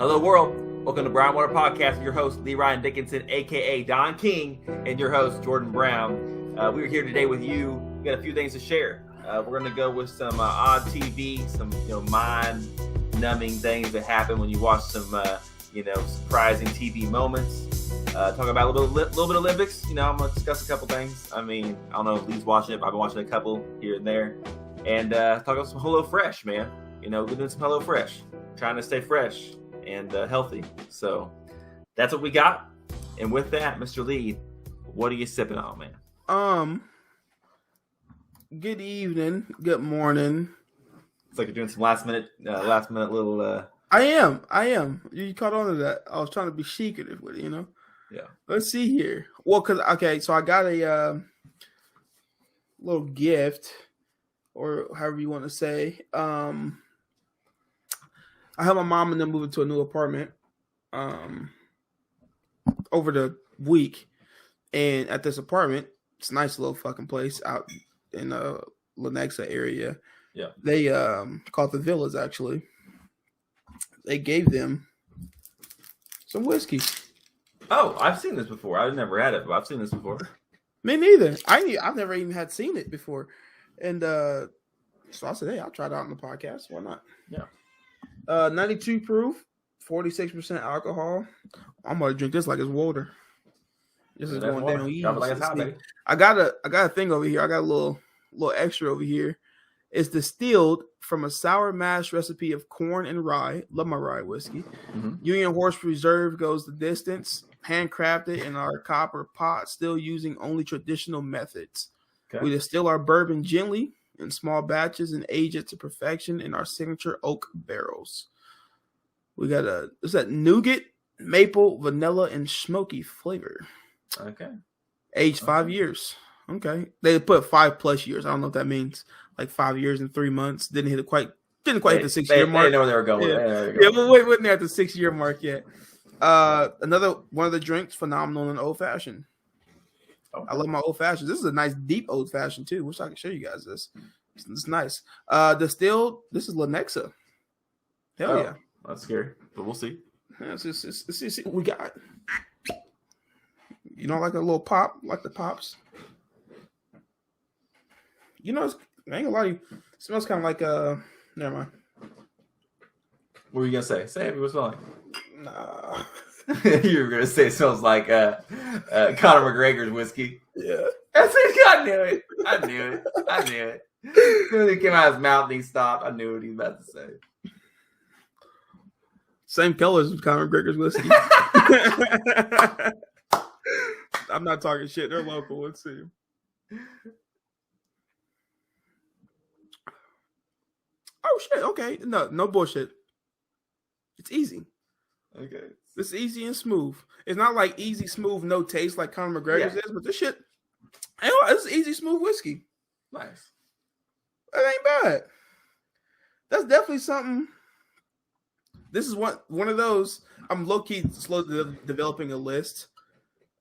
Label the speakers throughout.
Speaker 1: Hello, world. Welcome to Brown Water Podcast with your host, Lee Ryan Dickinson, a.k.a. Don King, and your host, Jordan Brown. We're here today with you. We got a few things to share. We're going to go with some odd TV, some mind-numbing things that happen when you watch some surprising TV moments. Talk about a little bit of Olympics. I'm going to discuss a couple things. I mean, I don't know if Lee's watching it, but I've been watching a couple here and there. And talk about some Hello Fresh, man. We're doing some Hello Fresh, trying to stay fresh and healthy. So that's what we got. And with that, Mr. Lee, what are you sipping on, man?
Speaker 2: Good evening, good morning.
Speaker 1: It's like you're doing some last minute little.
Speaker 2: I am. You caught on to that. I was trying to be secretive with it,
Speaker 1: Yeah.
Speaker 2: Let's see here. Well, so I got a little gift, or however you want to say. I had my mom and them move into a new apartment over the week. And at this apartment, it's a nice little fucking place out in the Lenexa area.
Speaker 1: Yeah.
Speaker 2: They called the Villas, actually. They gave them some whiskey.
Speaker 1: Oh, I've seen this before. I've never had it, but I've seen this before.
Speaker 2: Me neither. I've never even had seen it before. And so I said, hey, I'll try it out on the podcast. Why not?
Speaker 1: Yeah.
Speaker 2: 92 proof, 46% alcohol. I'm gonna drink this like it's water. This is going down easy. I got a thing over here. I got a little extra over here. It's distilled from a sour mash recipe of corn and rye. Love my rye whiskey.
Speaker 1: Mm-hmm.
Speaker 2: Union Horse Reserve goes the distance. Handcrafted in our copper pot, still using only traditional methods. Okay. We distill our bourbon gently in small batches and age it to perfection in our signature oak barrels. We got that nougat, maple, vanilla, and smoky flavor.
Speaker 1: Okay.
Speaker 2: Aged 5 years. Okay. They put 5+ years. I don't know what that means. Like 5 years and 3 months. Didn't hit the 6 year mark.
Speaker 1: They know where they were going.
Speaker 2: Yeah, but wasn't there at the 6 year mark yet. Another one of the drinks, phenomenal in old fashioned. Okay. I love my old fashioned. This is a nice deep old fashioned too. Wish I could show you guys this. It's nice. Distilled. This is Lenexa. Hell yeah.
Speaker 1: That's scary, but we'll see.
Speaker 2: Yeah, let's see what we got. Like a little pop, like the pops. I ain't gonna lie to you. It smells kind of like never mind.
Speaker 1: What were you gonna say? Say it. What's it like?
Speaker 2: Nah.
Speaker 1: You were gonna say it smells like Conor McGregor's whiskey.
Speaker 2: Yeah.
Speaker 1: That's it. I knew it. As soon as it came out of his mouth and he stopped, I knew what he was about to say.
Speaker 2: Same colors as Conor McGregor's whiskey. I'm not talking shit. They're local. Let's see. Oh shit. Okay. No bullshit. It's easy.
Speaker 1: Okay.
Speaker 2: It's easy and smooth. It's not like easy, smooth, no taste like Conor McGregor's is, but this shit, it's easy, smooth whiskey.
Speaker 1: Nice.
Speaker 2: That ain't bad. That's definitely something. This is one of those. I'm low-key slowly developing a list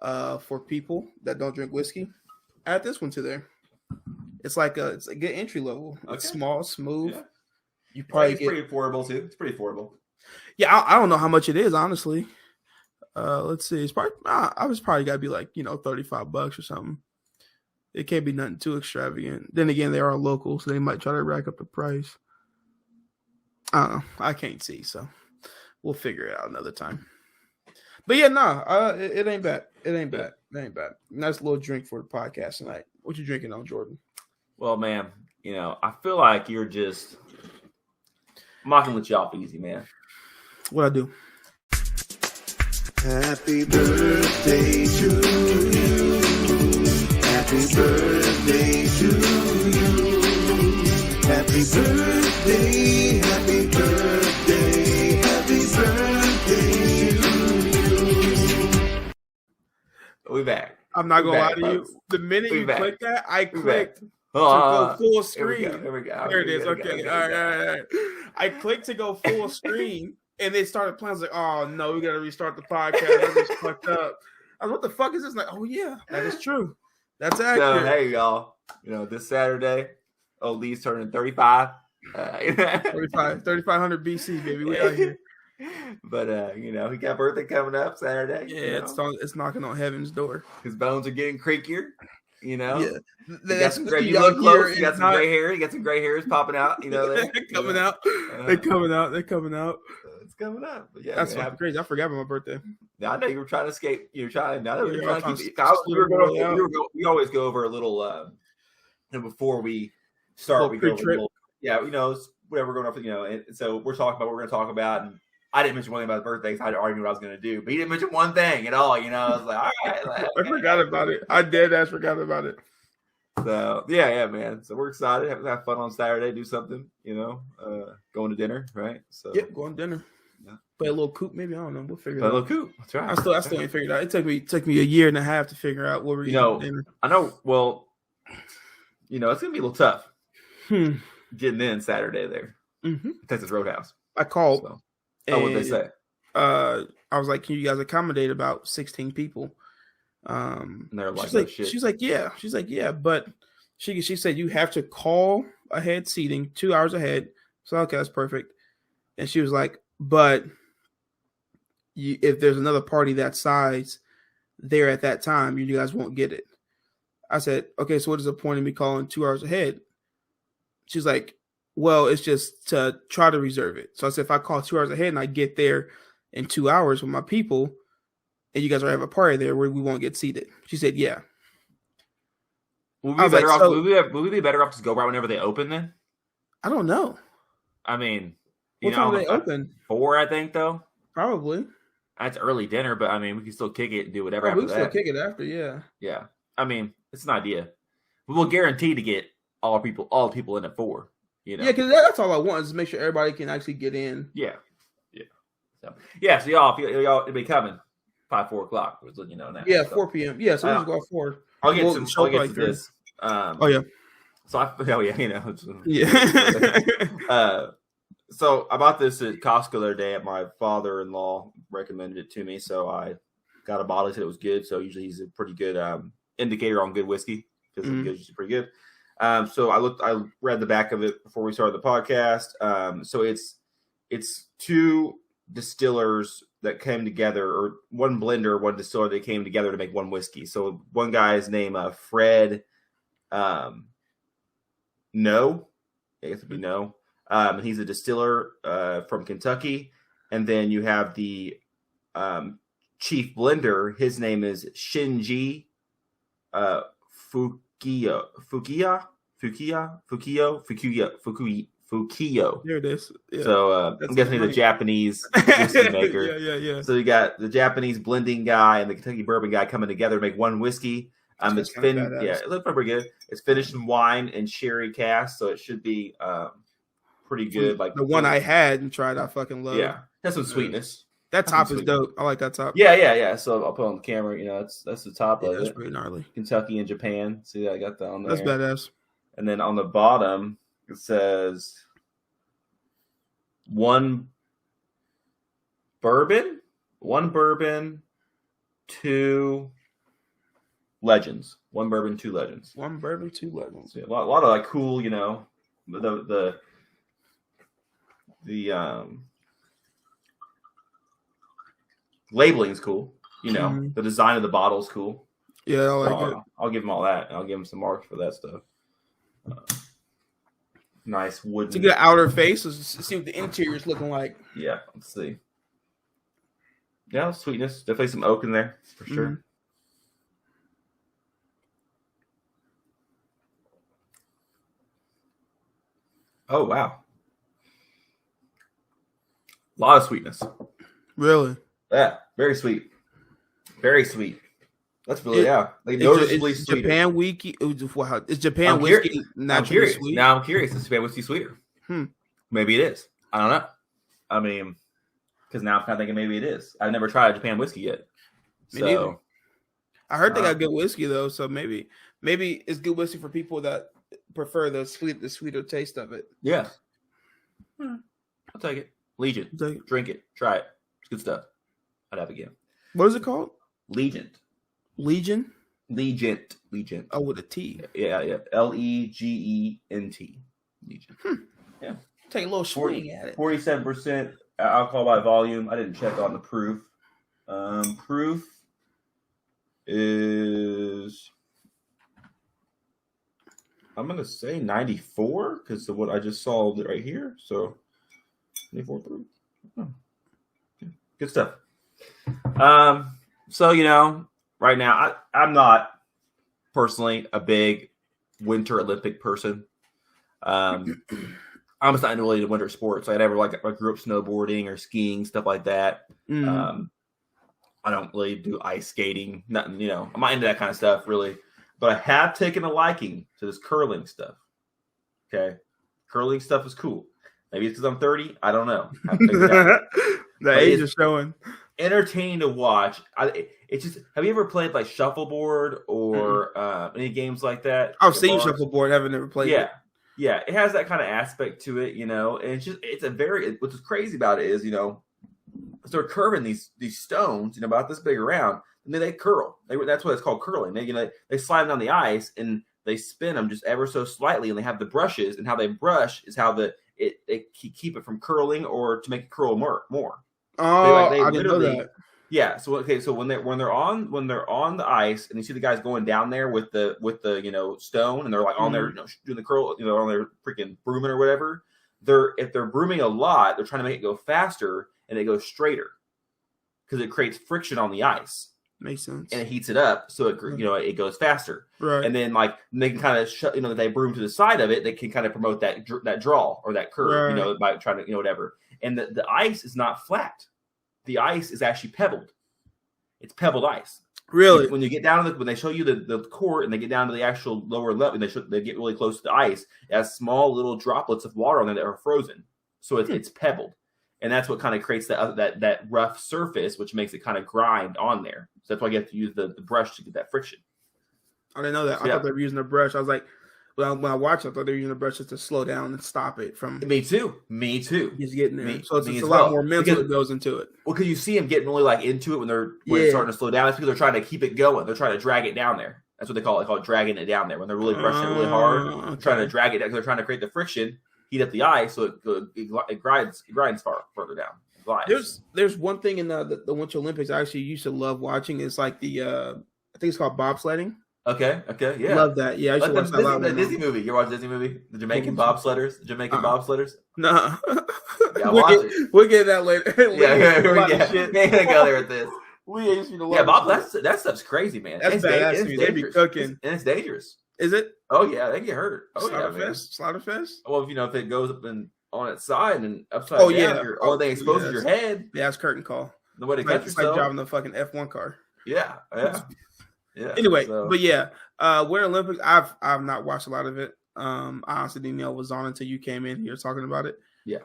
Speaker 2: for people that don't drink whiskey. Add this one to there. It's a good entry level. Okay. It's small, smooth. Yeah. You probably
Speaker 1: pretty affordable too. It's pretty affordable.
Speaker 2: Yeah, I don't know how much it is, honestly. Let's see. It's probably I was probably got to be like $35 or something. It can't be nothing too extravagant. Then again, they are local, so they might try to rack up the price. I can't see, so we'll figure it out another time. But yeah, it ain't bad. It ain't bad. Nice little drink for the podcast tonight. What you drinking on, Jordan?
Speaker 1: Well, man, I feel like you're just. I'm not gonna let you off easy, man.
Speaker 2: What I do?
Speaker 3: Happy birthday to you. Happy birthday to you. Happy birthday. Happy birthday. Happy birthday to you.
Speaker 1: We back.
Speaker 2: I'm not gonna lie to you. The minute you click that, I clicked to go full screen.
Speaker 1: Here we go.
Speaker 2: There it is. Okay. All right. I clicked to go full screen, and it started playing. I was like, "Oh no, we gotta restart the podcast. I just fucked up." I was, "What the fuck is this?" Like, "Oh yeah, that is true. That's accurate."
Speaker 1: So hey, y'all. This Saturday, Lee's turning 35.
Speaker 2: 3500 BC, baby. We out here.
Speaker 1: But he got birthday coming up Saturday.
Speaker 2: Yeah, it's knocking on heaven's door.
Speaker 1: His bones are getting creakier.
Speaker 2: Yeah,
Speaker 1: You got some gray. You look close. You got some gray hair. You got some gray hairs popping out. They're
Speaker 2: coming out. They're coming out. They're coming out.
Speaker 1: It's coming up. But yeah,
Speaker 2: that's fucking crazy. I forgot about my birthday.
Speaker 1: I know you were trying to escape. You were trying. Now
Speaker 2: we
Speaker 1: always go over a little. Before we start, we go over a little. Yeah, whatever we're going off. And so we're talking about what we're going to talk about. And I didn't mention one thing about his birthday. I already knew what I was going to do, but he didn't mention one thing at all. I was like, all right.
Speaker 2: I forgot about it. I did. I forgot about it.
Speaker 1: So yeah, man. So we're excited. Have fun on Saturday. Do something. Going to dinner, right? So
Speaker 2: yep, going to dinner.
Speaker 1: Yeah.
Speaker 2: Play a little coop, maybe. I don't know. We'll figure it out.
Speaker 1: A little coop. That's right.
Speaker 2: I still ain't figured it out. It took me a year and a half to figure out what we're eating for dinner.
Speaker 1: I know. Well, it's gonna be a little tough getting in Saturday there.
Speaker 2: Mm-hmm.
Speaker 1: Texas Roadhouse.
Speaker 2: I called.
Speaker 1: So. What'd they say?
Speaker 2: I was like, "Can you guys accommodate about 16 people?"
Speaker 1: And they're like,
Speaker 2: she's like, yeah. She's like, yeah, but she said you have to call ahead seating 2 hours ahead. So okay, that's perfect. And she was like, but if there's another party that size there at that time, you guys won't get it. I said, okay, so what is the point of me calling 2 hours ahead? She's like, well, it's just to try to reserve it. So I said, if I call 2 hours ahead and I get there in 2 hours with my people, and you guys are having a party there where we won't get seated. She said, yeah.
Speaker 1: Would we be better off? Would we be better off to go right whenever they open then?
Speaker 2: I don't know.
Speaker 1: I mean,
Speaker 2: what time do they open?
Speaker 1: 4, I think, though.
Speaker 2: Probably.
Speaker 1: That's early dinner, but I mean, we can still kick it and do whatever after that.
Speaker 2: We can still kick it after, yeah.
Speaker 1: Yeah. I mean, it's an idea. We will guarantee to get all the people in at 4.
Speaker 2: Yeah, because that's all I want is to make sure everybody can actually get in.
Speaker 1: Yeah. So y'all, if y'all be coming 4 o'clock. I was looking now.
Speaker 2: Yeah, 4 p.m. Yeah, so we'll just go at 4.
Speaker 1: I'll get to this.
Speaker 2: Oh yeah.
Speaker 1: So
Speaker 2: yeah.
Speaker 1: So I bought this at Costco the other day. My father-in-law recommended it to me, so I got a bottle. He said it was good. So usually he's a pretty good indicator on good whiskey because it's usually pretty good. So I read the back of it before we started the podcast. So it's 2 distillers that came together, or one blender, one distiller that came together to make one whiskey. So one guy is named Fred. No, I guess it'd be no. He's a distiller from Kentucky, and then you have the chief blender. His name is Shinji Fukiyo.
Speaker 2: There it is. Yeah.
Speaker 1: So I'm guessing he's a Japanese whiskey maker.
Speaker 2: Yeah.
Speaker 1: So you got the Japanese blending guy and the Kentucky bourbon guy coming together to make one whiskey. It looks pretty good. It's finished in wine and sherry cask, so it should be pretty good. Like
Speaker 2: the one I had and tried, I fucking love.
Speaker 1: Yeah, that's some sweetness.
Speaker 2: That top is dope. I like that top.
Speaker 1: Yeah. So I'll put on the camera. That's the top of it.
Speaker 2: That's pretty gnarly.
Speaker 1: Kentucky and Japan. See, I got that on there.
Speaker 2: That's badass.
Speaker 1: And then on the bottom, it says 1 bourbon, 2 legends. 1 bourbon, 2 legends.
Speaker 2: 1 bourbon, 2 legends.
Speaker 1: Yeah, a lot of like cool, the labeling's cool. The design of the bottle's cool.
Speaker 2: Yeah, I like it.
Speaker 1: I'll give them all that. I'll give them some marks for that stuff. Nice wooden.
Speaker 2: To get an outer face, let's see what the interior is looking like.
Speaker 1: Yeah, let's see. Yeah, sweetness. Definitely some oak in there for sure. Mm-hmm. Oh, wow. A lot of sweetness.
Speaker 2: Really?
Speaker 1: Yeah, very sweet. Very sweet. That's really, like noticeably sweet.
Speaker 2: Japan whiskey. Is Japan whiskey naturally sweet?
Speaker 1: Now I'm curious. Is Japan whiskey sweeter? Maybe it is. I don't know. I mean, because now I'm kind of thinking maybe it is. I've never tried a Japan whiskey yet. So
Speaker 2: I heard they got good whiskey though, so maybe it's good whiskey for people that prefer the sweeter taste of it.
Speaker 1: Yeah. I'll take it. Legion. Drink it. Try it. It's good stuff. I'd have it again.
Speaker 2: What is it called?
Speaker 1: Legion.
Speaker 2: Legion.
Speaker 1: Oh,
Speaker 2: with a T.
Speaker 1: Yeah. Legent. Legion.
Speaker 2: Yeah. Take a little swing at it.
Speaker 1: 47% alcohol by volume. I didn't check on the proof. Proof is, I'm gonna say 94 because of what I just saw right here. So 94 proof. Oh. Good stuff. So right now I'm not personally a big Winter Olympic person. I'm just not really into winter sports. I never I grew up snowboarding or skiing, stuff like that. I don't really do ice skating, nothing, I'm not into that kind of stuff really. But I have taken a liking to this curling stuff. Okay. Curling stuff is cool. Maybe it's because I'm 30. I don't know.
Speaker 2: The age is showing.
Speaker 1: Entertaining to watch. It's just, have you ever played like shuffleboard or any games like that?
Speaker 2: I've seen shuffleboard, haven't never played it.
Speaker 1: Yeah, it has that kind of aspect to it, and it's a very, what's crazy about it is, they're curving these stones, about this big around, and then they curl. That's what it's called, curling. They slide them down the ice and they spin them just ever so slightly, and they have the brushes, and how they brush is how they keep it from curling or to make it curl more.
Speaker 2: Oh, I didn't know that.
Speaker 1: Yeah. So when they're on the ice and you see the guys going down there with the stone, and they're like on there doing the curl, on their freaking brooming or whatever. If they're brooming a lot, they're trying to make it go faster and it goes straighter because it creates friction on the ice.
Speaker 2: Makes sense.
Speaker 1: And it heats it up, so it goes faster.
Speaker 2: Right.
Speaker 1: And then they can kind of they broom to the side of it. They can kind of promote that draw or that curve,
Speaker 2: right.
Speaker 1: By trying to whatever. And the ice is not flat. The ice is actually pebbled. It's pebbled ice.
Speaker 2: Really?
Speaker 1: When you get down to when they show you the court and they get down to the actual lower level, and they get really close to the ice, it has small little droplets of water on there that are frozen. So it's pebbled. And that's what kind of creates that rough surface, which makes it kind of grind on there. So that's why you have to use the brush to get that friction.
Speaker 2: I didn't know that. I thought they were using a brush. I was like, when I watched it, I thought they were using a brush just to slow down and stop it from.
Speaker 1: Me too.
Speaker 2: Just getting there. So it's a lot more mental that goes into it.
Speaker 1: Well, because you see them getting really into it when it's starting to slow down. It's because they're trying to keep it going. They're trying to drag it down there. That's what they call it. They call it dragging it down there. When they're really brushing it really hard, trying to drag it down because they're trying to create the friction, heat up the ice so it grinds further down.
Speaker 2: There's one thing in the Winter Olympics I actually used to love watching. It's like I think it's called bobsledding.
Speaker 1: Okay, yeah.
Speaker 2: Love that. Yeah, I used to watch that a lot.
Speaker 1: The Disney movie. You watch the Disney movie? The Jamaican bobsledders?
Speaker 2: No.
Speaker 1: Yeah, watch it.
Speaker 2: We'll get that later.
Speaker 1: Yeah. We're gonna go there with this. That stuff's crazy, man.
Speaker 2: That's badass. They be cooking.
Speaker 1: And it's dangerous.
Speaker 2: Is it?
Speaker 1: Oh, yeah. They get hurt. Oh,
Speaker 2: Slaughterfest?
Speaker 1: Well, if it goes up and on its side and upside down, the only thing exposed is your head.
Speaker 2: Yeah, it's curtain call.
Speaker 1: The way to catch yourself.
Speaker 2: Like driving the fucking F1 car.
Speaker 1: Yeah.
Speaker 2: Anyway, but yeah, Winter Olympics, I've not watched a lot of it. I honestly didn't know it was on until you came in here talking about it.
Speaker 1: Yeah.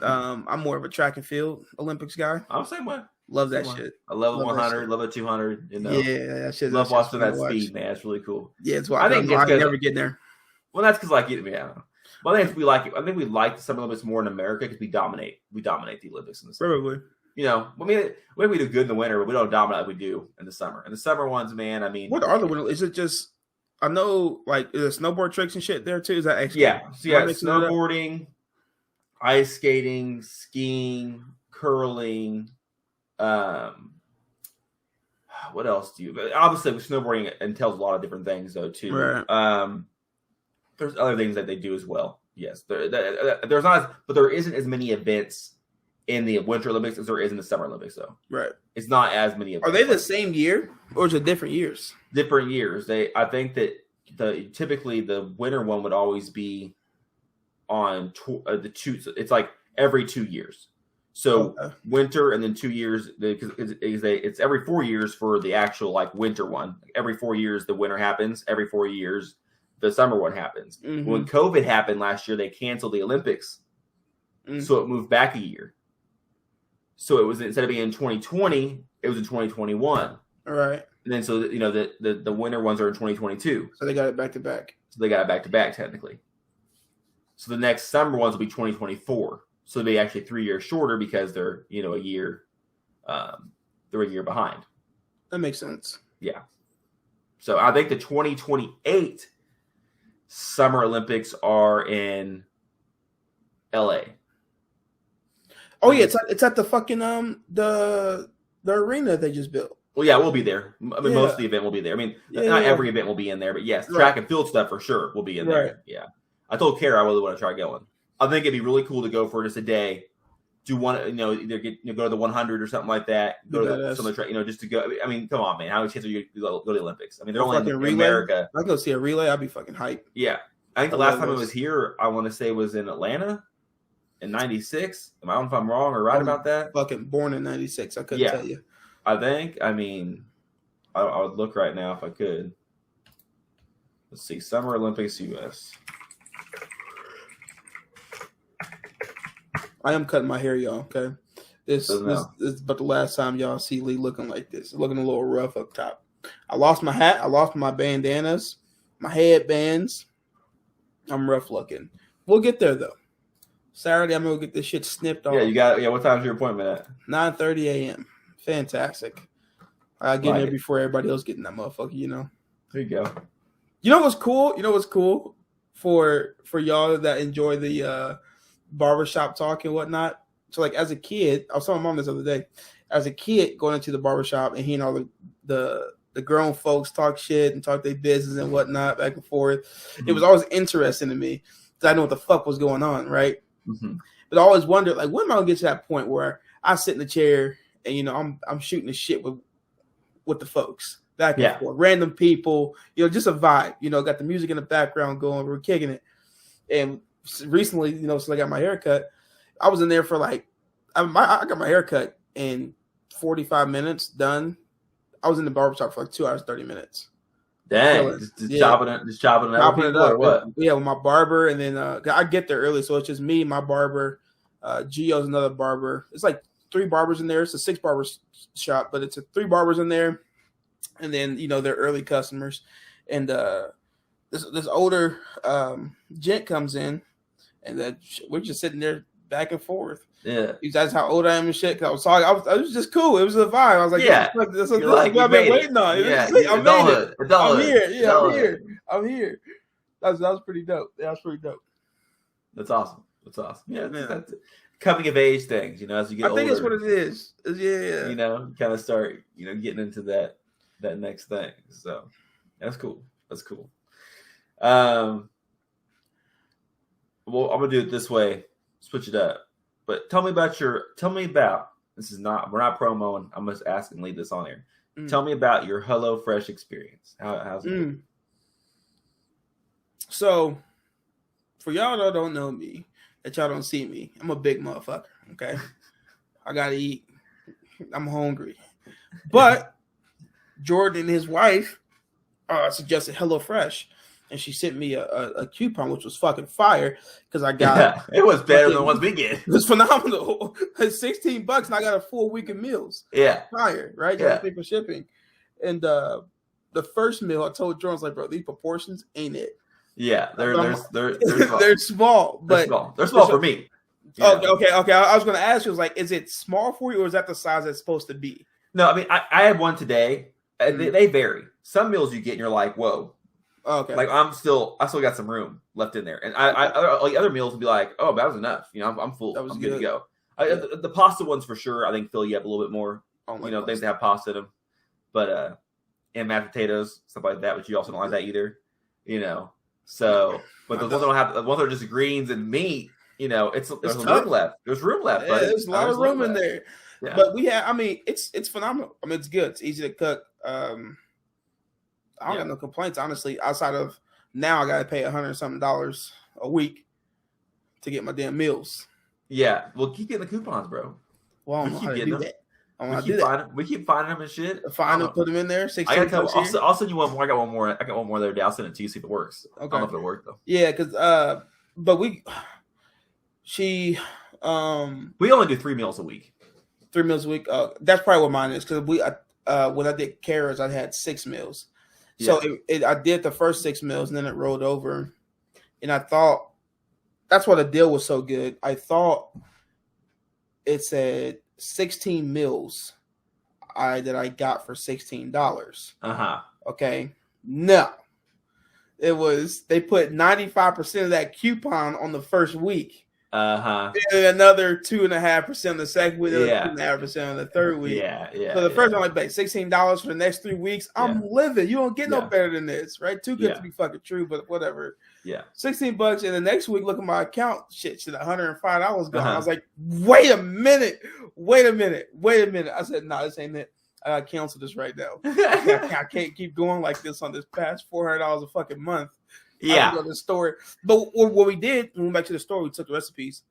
Speaker 2: I'm more of a track and field Olympics guy.
Speaker 1: I'm the same way.
Speaker 2: Love that shit.
Speaker 1: I love 100, love 200.
Speaker 2: Yeah, that shit.
Speaker 1: Love watching that speed, man. It's really cool.
Speaker 2: Yeah, it's why I think I never get there.
Speaker 1: Well, that's because I don't know. Well, I think we like it. I think we like the Summer Olympics more in America because we dominate the Olympics in the summer.
Speaker 2: Probably.
Speaker 1: We do good in the winter, but we don't dominate like we do in the summer. And the summer ones, man,
Speaker 2: what are the winter? Is it just? I know, is there snowboard tricks and shit there too? Is that extra?
Speaker 1: Yeah. So snowboarding, ice skating, skiing, curling. What else do you? Obviously, with snowboarding entails a lot of different things, though, too.
Speaker 2: Right.
Speaker 1: There's other things that they do as well. Yes, there's not, but there isn't as many events in the Winter Olympics as there is in the Summer Olympics, though.
Speaker 2: Right.
Speaker 1: It's not as many events.
Speaker 2: Are they the same year, or is it different years?
Speaker 1: Different years. I think that typically the winter one would always be on the two. It's like every 2 years. So winter and then 2 years because it's every 4 years for the actual winter one. Every 4 years the winter happens. Every 4 years the summer one happens. Mm-hmm. When COVID happened last year, they canceled the Olympics, so it moved back a year. So it was, instead of being in 2020, it was in 2021.
Speaker 2: All right.
Speaker 1: And then the winter ones are in 2022.
Speaker 2: So they got it back to back.
Speaker 1: Technically. So the next summer ones will be 2024. So they'll be actually 3 years shorter because they're a year. They're a year behind.
Speaker 2: That makes sense.
Speaker 1: Yeah. So I think the 2028 Summer Olympics are in LA.
Speaker 2: Oh yeah, it's at the fucking the arena they just built.
Speaker 1: Well, yeah, we'll be there. I mean, most of the event will be there. I mean, not every event will be in there, but yes, track and field stuff for sure will be in there. Yeah, I told Kara I really want to try going. I think it'd be really cool to go for just a day. Do one, either go to the 100 or something like that. Go to some of the track, just to go. I mean, come on, man. How many chances are you go to the Olympics? I mean, they're only in America.
Speaker 2: I'd go see a relay. I'd be fucking hyped.
Speaker 1: Yeah, I think the last time I was here, I want to say was in Atlanta in '96. I don't know if I'm wrong or right about that.
Speaker 2: Fucking born in '96. I couldn't tell you.
Speaker 1: I think. I mean, I would look right now if I could. Let's see, Summer Olympics U.S.
Speaker 2: I am cutting my hair, y'all. Okay, this is but the last time y'all see Lee looking like this. It's looking a little rough up top. I lost my hat. I lost my bandanas, my headbands. I'm rough looking. We'll get there though. Saturday, I'm gonna get this shit snipped off.
Speaker 1: Yeah, you got. Yeah, what time's your appointment at?
Speaker 2: 9:30 a.m. Fantastic. I get in there before everybody else getting that motherfucker.
Speaker 1: There you go.
Speaker 2: You know what's cool? For y'all that enjoy the barbershop talk and whatnot. So like as a kid, I was telling my mom this other day. As a kid, going into the barbershop and hearing all the grown folks talk shit and talk their business and whatnot back and forth, it was always interesting to me because I know what the fuck was going on, right? Mm-hmm. But I always wondered, like, when am I gonna get to that point where I sit in the chair and I'm shooting the shit with the folks back and forth, random people, just a vibe. Got the music in the background going, we're kicking it. And recently, so I got my haircut. I was in there for I got my haircut in 45 minutes done. I was in the barbershop for 2 hours 30 minutes.
Speaker 1: Dang, just chopping it up or what?
Speaker 2: Yeah, with my barber, and then I get there early, so it's just me, my barber, Gio's another barber. It's like 3 barbers in there. It's a 6 barber shop, but it's 3 barbers in there, and then they're early customers, and this older gent comes in, and we're just sitting there back and forth.
Speaker 1: Yeah,
Speaker 2: that's how old I am and shit. Cause I was talking, it was just cool. It was a vibe. I was like, this is what I've been waiting on.
Speaker 1: Yeah,
Speaker 2: I'm here. Yeah, I'm here. That was pretty dope. Yeah, that's pretty dope.
Speaker 1: That's awesome. Yeah, that's coming of age things. As you get older.
Speaker 2: I think that's what it is.
Speaker 1: Kind of start, getting into that next thing. So that's cool. Well, I'm gonna do it this way. Switch it up. But tell me about this is not, we're not promoing. I'm just asking, leave this on here. Tell me about your HelloFresh experience. How's it?
Speaker 2: So, for y'all that don't know me, that y'all don't see me, I'm a big motherfucker. Okay, I gotta eat. I'm hungry. But Jordan and his wife suggested HelloFresh. And she sent me a coupon, which was fucking fire, because I got
Speaker 1: it was better than the ones we get.
Speaker 2: It was phenomenal. It's $16, and I got a full week of meals.
Speaker 1: Yeah,
Speaker 2: fire, right? You pay for shipping. And the first meal, I told Jordan, I was like, bro, these proportions ain't it.
Speaker 1: Yeah, they're
Speaker 2: small, but
Speaker 1: they're small for me.
Speaker 2: Okay. I was going to ask you, like, is it small for you, or is that the size it's supposed to be?
Speaker 1: No, I mean, I had one today. They vary. Some meals you get, and you're like, whoa.
Speaker 2: Okay.
Speaker 1: Like I still got some room left in there, and I other meals would be like, oh, that was enough. I'm full. I'm good to go. The pasta ones for sure. I think fill you up a little bit more. Things that have pasta in them, but and mashed potatoes, stuff like that. But you also don't like that either. So, but the ones that don't have, the ones that are just greens and meat. There's room left. There's room left.
Speaker 2: Yeah, there's a lot of room in there. Yeah. But we have. I mean, it's phenomenal. I mean, it's good. It's easy to cook. I don't got no complaints, honestly, outside of now I got to pay $100-something a week to get my damn meals.
Speaker 1: Yeah. Well, keep getting the coupons, bro.
Speaker 2: Well, I don't know how to do that.
Speaker 1: We keep finding them and shit.
Speaker 2: Find them, put them in there.
Speaker 1: I'll send you one more. I got one more the other day. I'll send it to you, see if it works. Okay. I don't know if it worked, though.
Speaker 2: Yeah, because, but we
Speaker 1: only do 3 meals a week.
Speaker 2: 3 meals a week. That's probably what mine is, because when I did Kara's, I had 6 meals. So I did the first 6 meals, and then it rolled over. And I thought that's why the deal was so good. I thought it said 16 meals that I got for $16. Okay. No. It was, they put 95% of that coupon on the first week. And another 2.5% the second week,
Speaker 1: Yeah.
Speaker 2: 2.5% the third week.
Speaker 1: Yeah.
Speaker 2: So the first one, like $16 for the next 3 weeks. I'm living. You don't get no better than this, right? Too good to be fucking true, but whatever.
Speaker 1: Yeah.
Speaker 2: $16, and the next week, look at my account. Shit, $105 gone. I was like, wait a minute. I said, nah, this ain't it. I gotta cancel this right now. I can't keep going like this on this past $400 a fucking month.
Speaker 1: Yeah.
Speaker 2: Go to the store. But what we did, when we went back to the store, we took the recipes.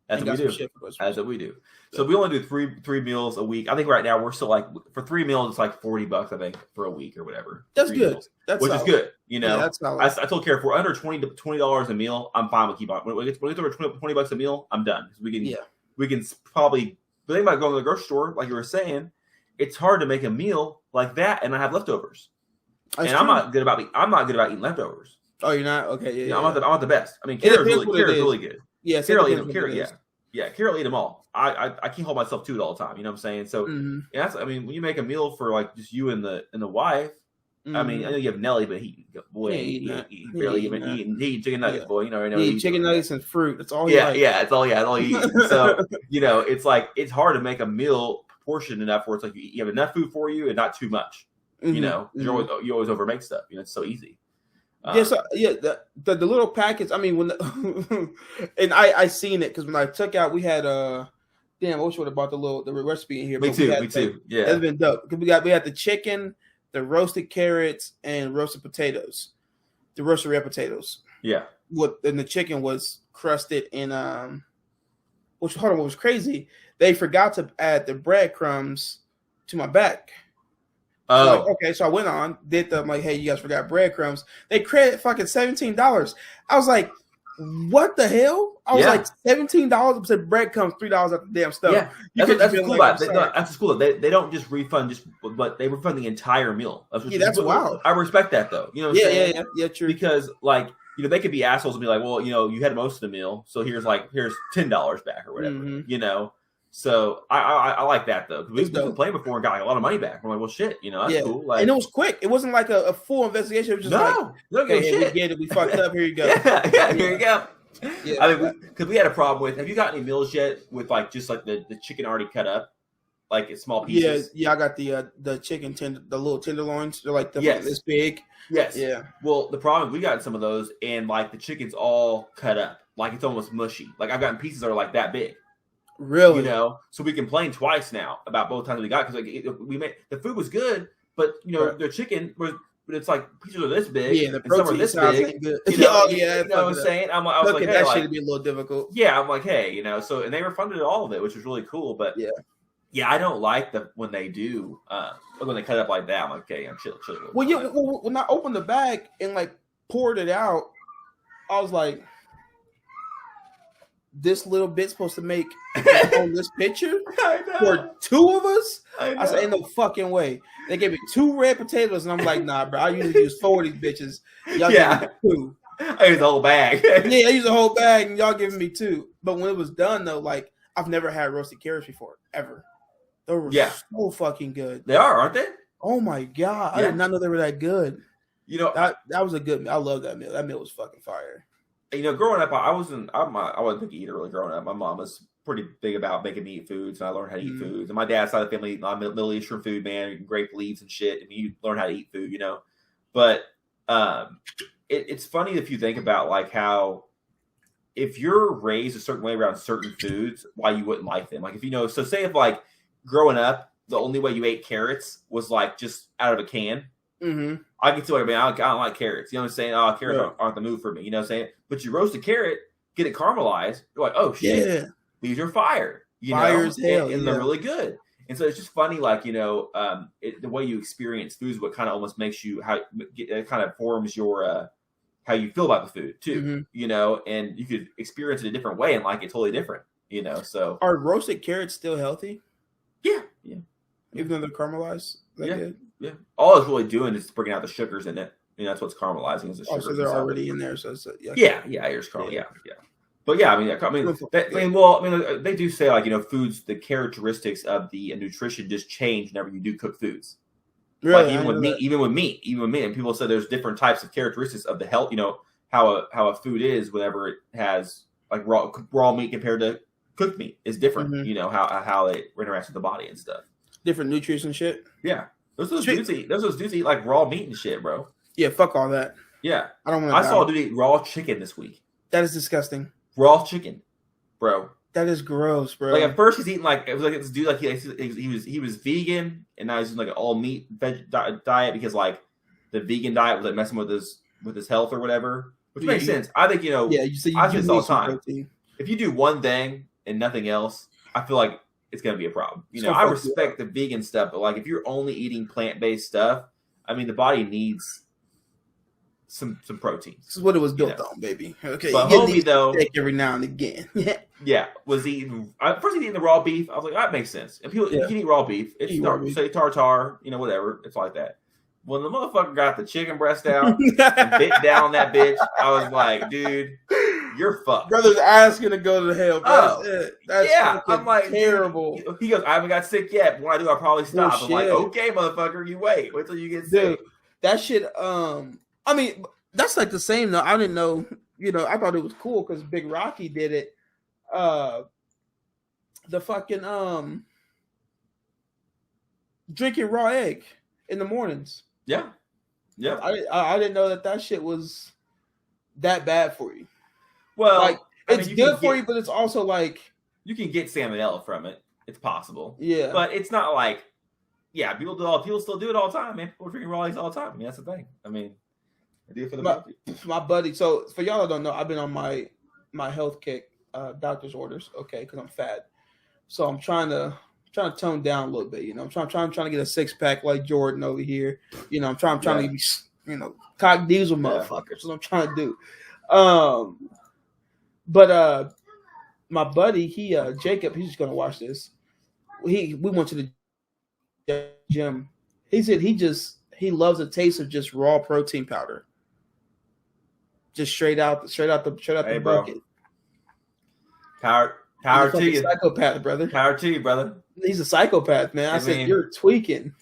Speaker 1: That's what we do. So we only do three meals a week. I think right now we're still like, for 3 meals, it's like $40, I think, for a week or whatever.
Speaker 2: That's good.
Speaker 1: Which is good. You know,
Speaker 2: that's solid.
Speaker 1: I told Kara, if we're under $20 a meal, I'm fine with keep on. When it gets over $20 a meal, I'm done. We can probably, the thing about going to the grocery store, like you were saying, it's hard to make a meal like that and not have leftovers.
Speaker 2: That's
Speaker 1: and
Speaker 2: true.
Speaker 1: I'm not good about eating leftovers.
Speaker 2: Oh, you're not? Okay, yeah.
Speaker 1: I'm not the best. I mean, Kara's really good.
Speaker 2: Yeah,
Speaker 1: Kara eat them. Kara eat them all. I can't hold myself to it all the time. You know what I'm saying? So that's, I mean, when you make a meal for like just you and the wife, I mean, I know you have Nelly, but he barely even eat chicken nuggets, boy. You know,
Speaker 2: he eat chicken nuggets and fruit. That's all.
Speaker 1: It's all he eats. So you know, it's like it's hard to make a meal proportioned enough where it's like you have enough food for you and not too much. You know, you always overmake stuff. You know, it's so easy.
Speaker 2: The little packets. I mean, when and I seen it because when I took out, we had I wish I would have bought the recipe in here.
Speaker 1: Me too. Yeah,
Speaker 2: it's been dope because we had the chicken, the roasted carrots, and roasted potatoes. The roasted red potatoes.
Speaker 1: Yeah.
Speaker 2: And the chicken was crusted in what was crazy? They forgot to add the breadcrumbs to my back.
Speaker 1: Oh,
Speaker 2: so I went on, I'm like, hey, you guys forgot breadcrumbs. They credit fucking $17. I was like, what the hell? I was like, $17 said breadcrumbs, $3 at the damn stuff.
Speaker 1: Yeah, that's cool. That's cool. They don't just refund but they refund the entire meal.
Speaker 2: That's wild.
Speaker 1: I respect that though. You know what I'm saying?
Speaker 2: Yeah, true.
Speaker 1: Because like, you know, they could be assholes and be like, well, you know, you had most of the meal, so here's $10 back or whatever. You know. So I like that though. We played before and got like a lot of money back. We're like, well, shit, you know, that's cool. Like,
Speaker 2: and it was quick. It wasn't like a full investigation. It was just we get it. We fucked up. Here you go.
Speaker 1: Here you go. Yeah. I mean, because we had a problem with. Have you got any meals yet with like just like the chicken already cut up, like in small pieces?
Speaker 2: Yeah. I got the chicken the little tenderloins. They're like this big.
Speaker 1: Yes.
Speaker 2: Yeah.
Speaker 1: Well, the problem we got some of those, and like the chicken's all cut up, like it's almost mushy. Like I've gotten pieces that are like that big.
Speaker 2: Really?
Speaker 1: You know, so we complained twice now about both times we got because like we made the food was good, but you know the chicken was, but it's like pieces are this big,
Speaker 2: and the protein
Speaker 1: this big.
Speaker 2: Good.
Speaker 1: You know,
Speaker 2: you
Speaker 1: know what I'm saying? I was like, hey,
Speaker 2: that should be a little difficult.
Speaker 1: Yeah, I'm like, hey, you know, so and they refunded all of it, which was really cool. But yeah, I don't like when they do when they cut it up like that. I'm like, okay, I'm chill.
Speaker 2: Well, when I opened the bag and like poured it out, I was like, this little bit's supposed to make on this picture for 2 of us? I said, ain't no fucking way. They gave me 2 red potatoes, and I'm like, nah, bro. I usually use 4 of these bitches. Y'all give me 2.
Speaker 1: I use the whole bag.
Speaker 2: I use the whole bag, and y'all giving me 2. But when it was done, though, like, I've never had roasted carrots before, ever. They were so fucking good.
Speaker 1: They are, aren't they?
Speaker 2: Oh, my God. I did not know they were that good.
Speaker 1: You know,
Speaker 2: that was a good meal. I love that meal. That meal was fucking fire.
Speaker 1: You know, growing up, I wasn't a big eater really growing up. My mom was pretty big about making me eat foods, and I learned how to eat foods. And my dad's side of the family, I'm Middle Eastern food, man, grape leaves and shit. I mean, you learn how to eat food, you know. But it's funny if you think about like how if you're raised a certain way around certain foods, why you wouldn't like them. Like if you know, so say if like growing up, the only way you ate carrots was like just out of a can.
Speaker 2: Mm-hmm.
Speaker 1: I can tell you, man, I don't like carrots. You know what I'm saying? Oh, carrots aren't the move for me. You know what I'm saying? But you roast a carrot, get it caramelized. You're like, oh, shit. These are fire.
Speaker 2: Fire as hell.
Speaker 1: And they're really good. And so it's just funny, like, you know, the way you experience food is what kind of almost makes you, it kind of forms your, how you feel about the food, too. You know, and you could experience it a different way and like it totally different, you know, so.
Speaker 2: Are roasted carrots still healthy?
Speaker 1: Yeah.
Speaker 2: Even though they're caramelized?
Speaker 1: Yeah. All it's really doing is bringing out the sugars in it. You know, that's what's caramelizing is the sugars.
Speaker 2: So they're already in there. So it's,
Speaker 1: here's caramel. Yeah. But yeah, they do say like, you know, foods, the characteristics of the nutrition just change whenever you do cook foods.
Speaker 2: Really?
Speaker 1: Like even with meat, and people say there's different types of characteristics of the health. You know how a food is whenever it has like raw meat compared to cooked meat is different.
Speaker 2: Mhm.
Speaker 1: You know how it interacts with the body and stuff.
Speaker 2: Different nutrients and shit.
Speaker 1: Yeah, those dudes eat like raw meat and shit, bro.
Speaker 2: Yeah, fuck all that.
Speaker 1: Yeah,
Speaker 2: I don't want.
Speaker 1: I saw a dude eat raw chicken this week.
Speaker 2: That is disgusting.
Speaker 1: Raw chicken, bro.
Speaker 2: That is gross, bro.
Speaker 1: Like at first he's eating like it was like this dude like he was vegan and now he's in like an all meat diet because like the vegan diet was like messing with his health or whatever, which makes sense. I think
Speaker 2: Yeah, you say
Speaker 1: I say this all the time.
Speaker 2: protein.
Speaker 1: If you do one thing and nothing else, I feel like it's gonna be a problem. You know, I respect the vegan stuff, but like if you're only eating plant-based stuff, I mean the body needs some protein.
Speaker 2: This is what it was built on, baby. Okay,
Speaker 1: but
Speaker 2: you
Speaker 1: homie though,
Speaker 2: every now and again.
Speaker 1: yeah, was eating first eating the raw beef. I was like, that makes sense. And people you can eat raw beef. It's say tartare, you know, whatever. It's like that. When the motherfucker got the chicken breast out and bit down that bitch, I was like, dude, you're fucked.
Speaker 2: Brother's ass gonna go to hell. That's
Speaker 1: yeah, I'm like
Speaker 2: terrible.
Speaker 1: He goes, I haven't got sick yet. When I do, I'll probably stop.
Speaker 2: Oh,
Speaker 1: I'm like, okay, motherfucker, you wait till you get sick.
Speaker 2: That shit. I mean, that's like the same though. I didn't know. You know, I thought it was cool because Big Rocky did it. The fucking drinking raw egg in the mornings.
Speaker 1: Yeah.
Speaker 2: I didn't know that shit was that bad for you.
Speaker 1: Well,
Speaker 2: like it's good for you, but it's also like
Speaker 1: you can get salmonella from it. It's possible.
Speaker 2: Yeah,
Speaker 1: but it's not like people still do it all the time, man. People drinking raw eggs all the time. I mean, that's the thing. I mean, I do it for
Speaker 2: my buddy. So for y'all that don't know, I've been on my health kick, doctor's orders. Okay, because I'm fat. So I'm trying to tone down a little bit. You know, I'm trying to get a 6-pack like Jordan over here. You know, I'm trying to be, you know, cock diesel motherfuckers. That's what I'm trying to do. But my buddy, Jacob, he's just gonna watch this. We went to the gym. He said he loves the taste of just raw protein powder. Just straight out the bucket.
Speaker 1: Power to you.
Speaker 2: Psychopath, brother.
Speaker 1: Power to you, brother.
Speaker 2: He's a psychopath, man. I said, you're tweaking.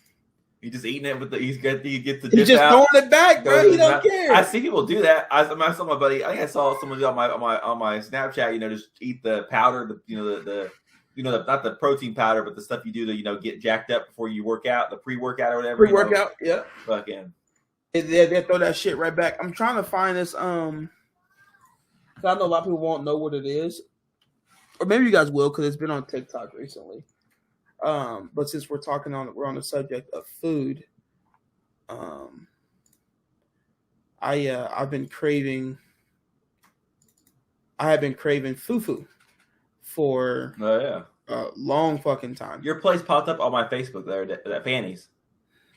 Speaker 1: You just eating it with he gets the
Speaker 2: He's just throwing it back, bro. He don't care.
Speaker 1: I see people do that. I saw my buddy. I think I saw someone do on my Snapchat. You know, just eat the powder. Not the protein powder, but the stuff you do to get jacked up before you work out, the pre-workout or whatever.
Speaker 2: Pre-workout, yeah.
Speaker 1: Fucking.
Speaker 2: They throw that shit right back. I'm trying to find this. 'Cause I know a lot of people won't know what it is, or maybe you guys will because it's been on TikTok recently. But since we're on the subject of food, I've been craving fufu for a long fucking time.
Speaker 1: Your place popped up on my Facebook there, that panties.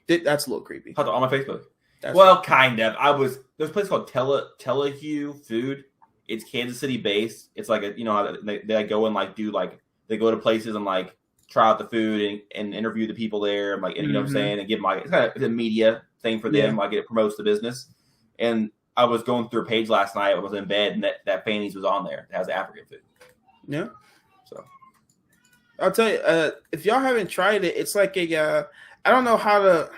Speaker 2: That's a little creepy.
Speaker 1: Popped up on my Facebook.
Speaker 2: That's
Speaker 1: kind of. There's a place called Telehue Food. It's Kansas City based. It's like they go and they go to places and try out the food and interview the people there and you know what I'm saying, and give them it's kind of a media thing for them. It promotes the business. And I was going through a page last night. I was in bed and that panties was on there. It has African food.
Speaker 2: Yeah.
Speaker 1: So
Speaker 2: I'll tell you, if y'all haven't tried it, it's like I don't know how to.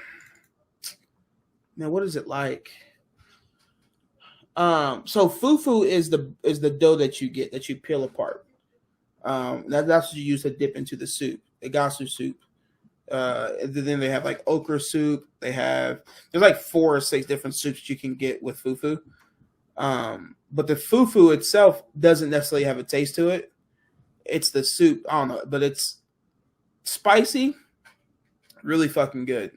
Speaker 2: Now, what is it like? So fufu is the dough that you get that you peel apart. That's what you use to dip into the soup, the gasu soup. Then they have okra soup. There's 4 or 6 different soups you can get with fufu. But the fufu itself doesn't necessarily have a taste to it. It's the soup. I don't know, but it's spicy, really fucking good.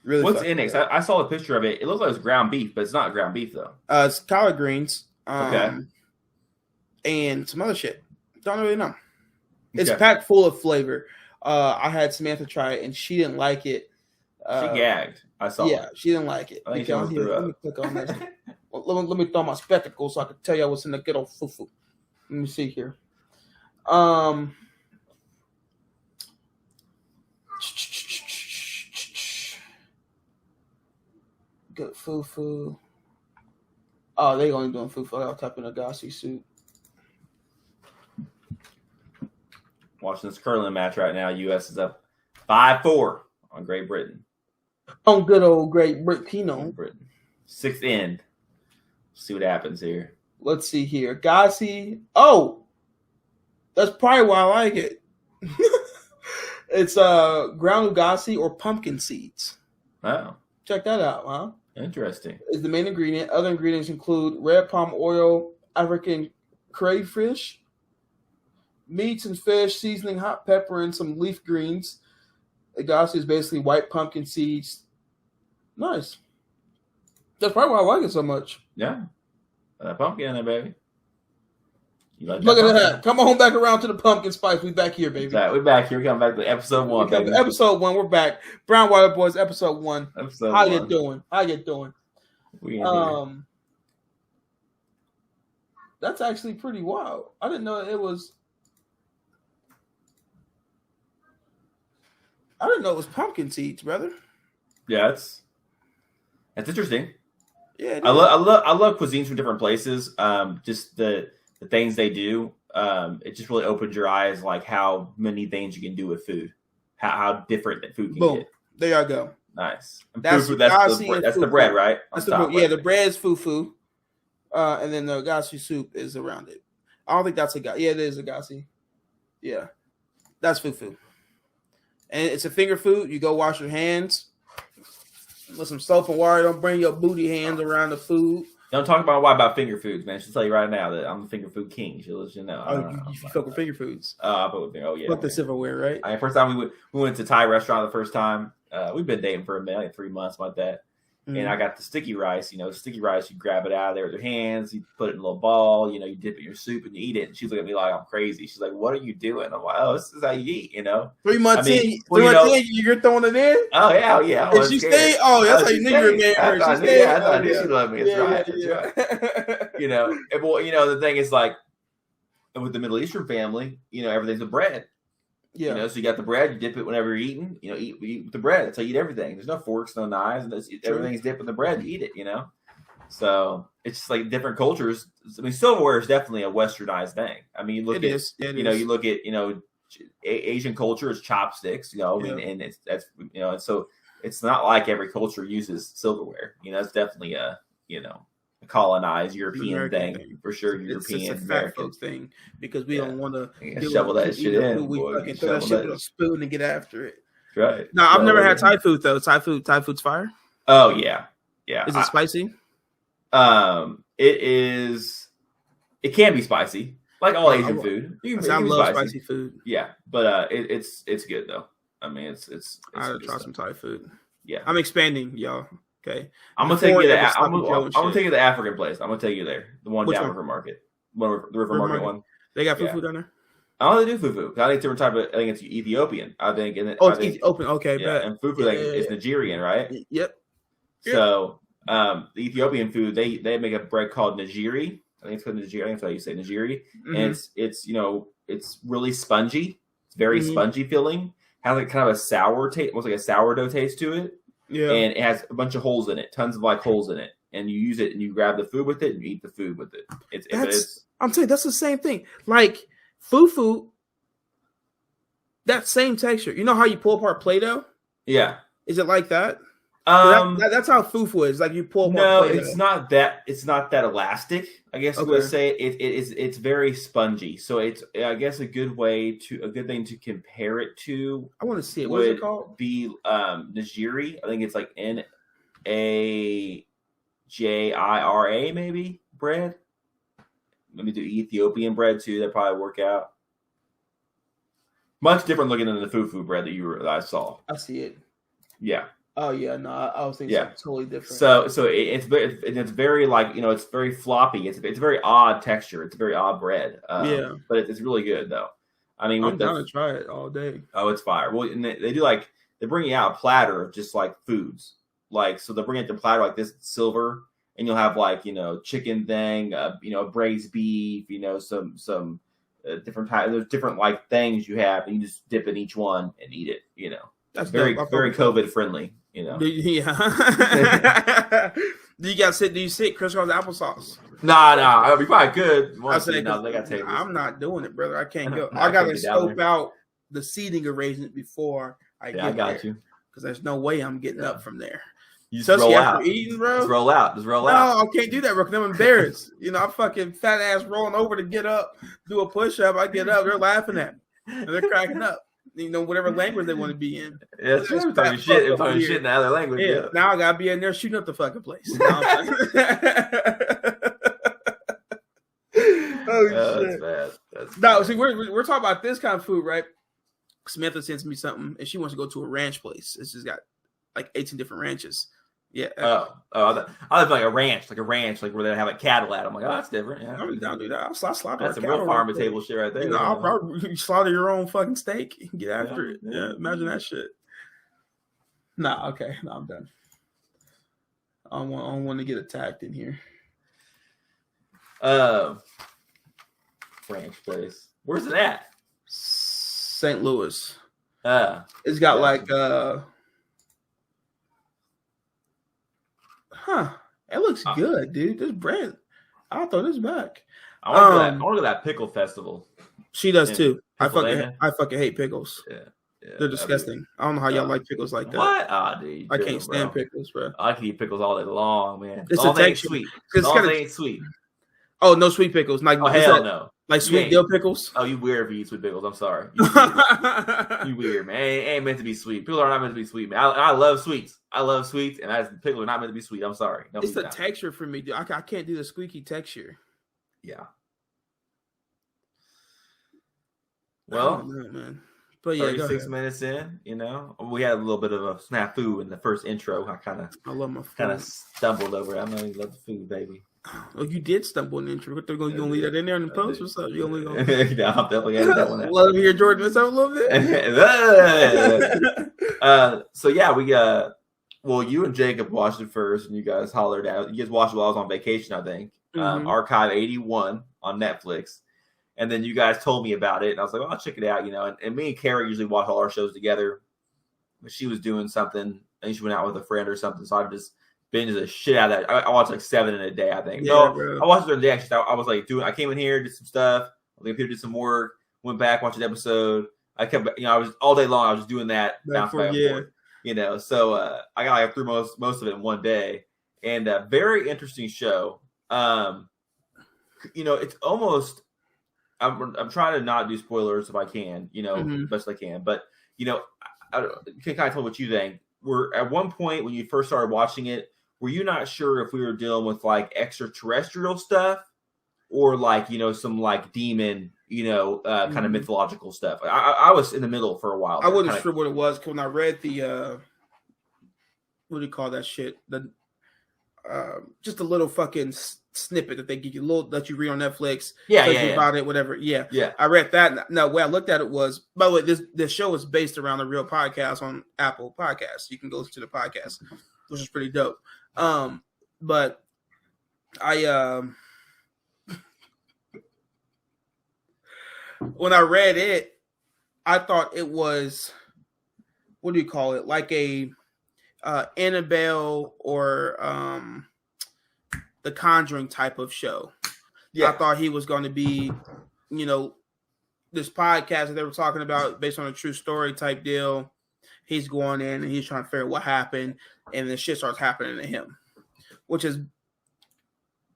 Speaker 2: Really.
Speaker 1: What's in it? I saw a picture of it. It looks like it's ground beef, but it's not ground beef though.
Speaker 2: It's collard greens.
Speaker 1: Okay.
Speaker 2: And some other shit. Don't really know. It's packed full of flavor. I had Samantha try it, and she didn't like it.
Speaker 1: She gagged. I saw.
Speaker 2: Yeah, she didn't like it.
Speaker 1: I think let
Speaker 2: me click on this. let me throw my spectacles so I can tell you what's in the good old fufu. Let me see here. Good fufu. Oh, they only doing fufu. I'll type in a gasu soup.
Speaker 1: Watching this curling match right now. U.S. is up 5-4 on Great Britain.
Speaker 2: On good old Great Britain.
Speaker 1: Sixth end. See what happens here.
Speaker 2: Let's see here. Gassi. Oh, that's probably why I like it. It's ground Gassi or pumpkin seeds.
Speaker 1: Wow.
Speaker 2: Check that out, huh?
Speaker 1: Interesting.
Speaker 2: Is the main ingredient. Other ingredients include red palm oil, African crayfish, meats and fish, seasoning, hot pepper, and some leaf greens. Gassi is basically white pumpkin seeds. Nice. That's probably why I like it so much.
Speaker 1: Yeah. Pumpkin in there, baby. You like
Speaker 2: Look at
Speaker 1: pumpkin?
Speaker 2: that. Come on back around to the pumpkin spice. We back here, baby.
Speaker 1: We're back here. We come back to episode 1, baby.
Speaker 2: Episode 1. We're back. Brown Water Boys, episode 1.
Speaker 1: Episode
Speaker 2: How
Speaker 1: 1.
Speaker 2: you doing? How you doing? That's actually pretty wild. I didn't know it was. I didn't know it was pumpkin seeds, brother.
Speaker 1: Yeah, that's interesting.
Speaker 2: Yeah,
Speaker 1: I love cuisines from different places. Just the things they do. It just really opens your eyes, like how many things you can do with food, how different that food can
Speaker 2: Boom.
Speaker 1: get.
Speaker 2: There you go.
Speaker 1: Nice. And
Speaker 2: That's
Speaker 1: that's the bread, right?
Speaker 2: That's the bread is fufu, and then the gassi soup is around it. I don't think that's a gassi. Yeah, it is a gassi. Yeah, that's fufu, and it's a finger food. You go wash your hands with some soap and water. Don't bring your booty hands around the food.
Speaker 1: Don't talk about why about finger foods, man. She'll tell you right now that I'm the finger food king. She'll let you know.
Speaker 2: You fuck with finger foods.
Speaker 1: I put with finger. Oh yeah.
Speaker 2: Fuck the silverware, right?
Speaker 1: First time we went to Thai restaurant the first time. We've been dating for a minute, like 3 months, like that. Mm-hmm. And I got the sticky rice. Sticky rice. You grab it out of there with your hands. You put it in a little ball. You dip it in your soup and you eat it. And she's looking at me like I'm crazy. She's like, "What are you doing?" I'm like, "Oh, this is how you eat."
Speaker 2: 3 months in, you're throwing it in.
Speaker 1: Oh yeah.
Speaker 2: And she stayed. Oh, that's how you knew you were married.
Speaker 1: I thought she loved me. That's right. The thing is, like, with the Middle Eastern family, everything's with bread. Yeah. So you got the bread, you dip it whenever you're eating, eat with the bread. That's how you eat everything. There's no forks, no knives, and everything's dipped in the bread. You eat it, So it's just like different cultures. I mean, silverware is definitely a westernized thing. I mean, you look you look at, Asian culture is chopsticks, and and so it's not like every culture uses silverware. It's definitely a colonized European thing for sure. European
Speaker 2: it's a fat folks thing because we don't want to
Speaker 1: shovel that shit in.
Speaker 2: We fucking throw that shit with a spoon and get after it.
Speaker 1: Right.
Speaker 2: No, I've never had Thai food though. Thai food's fire.
Speaker 1: Oh yeah.
Speaker 2: Is it spicy?
Speaker 1: It is. It can be spicy, like all Asian food.
Speaker 2: I love spicy food.
Speaker 1: Yeah, but it's good though. I mean, it's
Speaker 2: I gotta try some Thai food.
Speaker 1: Yeah,
Speaker 2: I'm expanding, y'all. Okay,
Speaker 1: I'm gonna take you to. I'm gonna take you to the African place. I'm gonna take you there. The one down River Market, the River Market one.
Speaker 2: They got fufu down there.
Speaker 1: Oh, they do fufu. I think different type of. I think it's Ethiopian. I think. And
Speaker 2: it's Ethiopian. Okay,
Speaker 1: yeah. And fufu is Nigerian, right?
Speaker 2: Yep.
Speaker 1: So, the Ethiopian food, they make a bread called Nigiri. I think it's called Nigiri. I think that's how you say Nigiri. Mm-hmm. And it's really spongy. It's very spongy feeling. Has like kind of a sour taste, almost like a sourdough taste to it. Yeah. And it has a bunch of holes in it, tons of holes in it. And you use it and you grab the food with it and you eat the food with it. I'm telling you, that's the same thing. Like
Speaker 2: Fufu, that same texture. You know how you pull apart Play-Doh?
Speaker 1: Yeah.
Speaker 2: Is it like that? That's how fufu is. Like you pull apart Play-Doh.
Speaker 1: It's not that elastic. I guess I'm gonna say it's very spongy. So it's a good thing to compare it to.
Speaker 2: I want to see it. What is it called?
Speaker 1: Be Nigiri. I think it's like Najira maybe bread. Let me do Ethiopian bread too. That probably work out. Much different looking than the fufu bread that I saw.
Speaker 2: I see it.
Speaker 1: Yeah.
Speaker 2: Oh yeah, no, I was thinking something totally different.
Speaker 1: So it's very it's very floppy. It's a very odd texture. It's a very odd bread. But it's really good though. I mean,
Speaker 2: I'm down to try it all day.
Speaker 1: Oh, it's fire. Well, and they do they bring you out a platter of just foods. So they'll bring it to a platter like this silver, and you'll have chicken thing, braised beef, some different types. There's different things you have, and you just dip in each one and eat it. That's very COVID friendly.
Speaker 2: Yeah. Do you sit crisscross applesauce?
Speaker 1: Nah. We probably could.
Speaker 2: They got tables. I'm not doing it, brother. I can't go. I gotta scope out the seating arrangement before I get there.
Speaker 1: I got you.
Speaker 2: Because there's no way I'm getting up from there.
Speaker 1: You just roll out.
Speaker 2: Eating, bro.
Speaker 1: Just roll out.
Speaker 2: No, I can't do that, bro. Because I'm embarrassed. I'm fucking fat ass rolling over to get up, do a push up. I get up, they're laughing at me, and they're cracking up. Whatever language they want to be in.
Speaker 1: Yeah, it's talking shit. It's talking shit in the other language.
Speaker 2: Yeah. Now I gotta be in there shooting up the fucking place. Oh shit!
Speaker 1: That's bad.
Speaker 2: No, see, we're talking about this kind of food, right? Samantha sends me something, and she wants to go to a ranch place. It's just got like 18 different ranches. Yeah.
Speaker 1: I was like a ranch, like where they have like cattle at. I'm like, oh, that's different. Yeah,
Speaker 2: I'm down to do that. I'll slaughter.
Speaker 1: That's a real farm to table shit right there.
Speaker 2: I'll probably slaughter your own fucking steak and get after it. Yeah, imagine that shit. Nah, okay, no, I'm done. I don't want to get attacked in here.
Speaker 1: Ranch place. Where's it at?
Speaker 2: St. Louis. It's got like it looks good, dude. This brand, I'll throw this back.
Speaker 1: I want to go to that pickle festival.
Speaker 2: She does too. I fucking hate pickles.
Speaker 1: Yeah.
Speaker 2: They're disgusting. I don't know how y'all like pickles like that.
Speaker 1: What? Dude,
Speaker 2: I can't stand pickles, bro.
Speaker 1: I can eat pickles all day long, man.
Speaker 2: It's
Speaker 1: all
Speaker 2: a texture.
Speaker 1: Sweet.
Speaker 2: It's
Speaker 1: all ain't sweet.
Speaker 2: Oh, no sweet pickles. Like,
Speaker 1: hell no.
Speaker 2: Like sweet dill pickles?
Speaker 1: Oh, you weird if you eat sweet pickles. I'm sorry. You weird, man. It ain't meant to be sweet. Pickles are not meant to be sweet, man. I love sweets. And pickles are not meant to be sweet. I'm sorry.
Speaker 2: It's the texture for me, dude. I can't do the squeaky texture.
Speaker 1: Yeah. Well,
Speaker 2: man. But yeah,
Speaker 1: 36 minutes in, we had a little bit of a snafu in the first intro.
Speaker 2: I love my food.
Speaker 1: Kind of stumbled over it. I know you love the food, baby.
Speaker 2: Oh, you did stumble in the intro. You gonna leave that in there in the post? What's up? You only gonna?
Speaker 1: No, I'm definitely gonna that one out.
Speaker 2: Love to hear Jordan mess up a little
Speaker 1: bit. So yeah, we you and Jacob watched it first, and you guys hollered out. You guys watched it while I was on vacation, I think. Archive 81 on Netflix. And then you guys told me about it, and I was like, well, I'll check it out, And me and Kara usually watch all our shows together. But she was doing something. I think she went out with a friend or something, so I just binged the shit out of that. I watched like 7 in a day, I think.
Speaker 2: Yeah,
Speaker 1: I watched it during the day. Actually, I was like I came in here, did some stuff. I think Peter did some work, went back, watched an episode. I kept, I was all day long. I was just doing that, bounce back and forth. So I got through most of it in one day, and a very interesting show. It's almost. I'm trying to not do spoilers if I can, best I can. But I can kind of tell what you think. At one point when you first started watching it, were you not sure if we were dealing with like extraterrestrial stuff or like some like demon, kind of mythological stuff? I was in the middle for a while.
Speaker 2: I wasn't sure what it was when I read the what do you call that shit? The just a little fucking snippet that they give you, that you read on Netflix. About it, whatever. Yeah. I read that. Now, the way I looked at it was, by the way, this show is based around a real podcast on Apple Podcasts. You can go to the podcast, which is pretty dope. But I when I read it, I thought it was, what do you call it? Like a Annabelle or the Conjuring type of show. Yeah. I thought he was going to be, this podcast that they were talking about based on a true story type deal. He's going in and he's trying to figure out what happened, and then shit starts happening to him, which is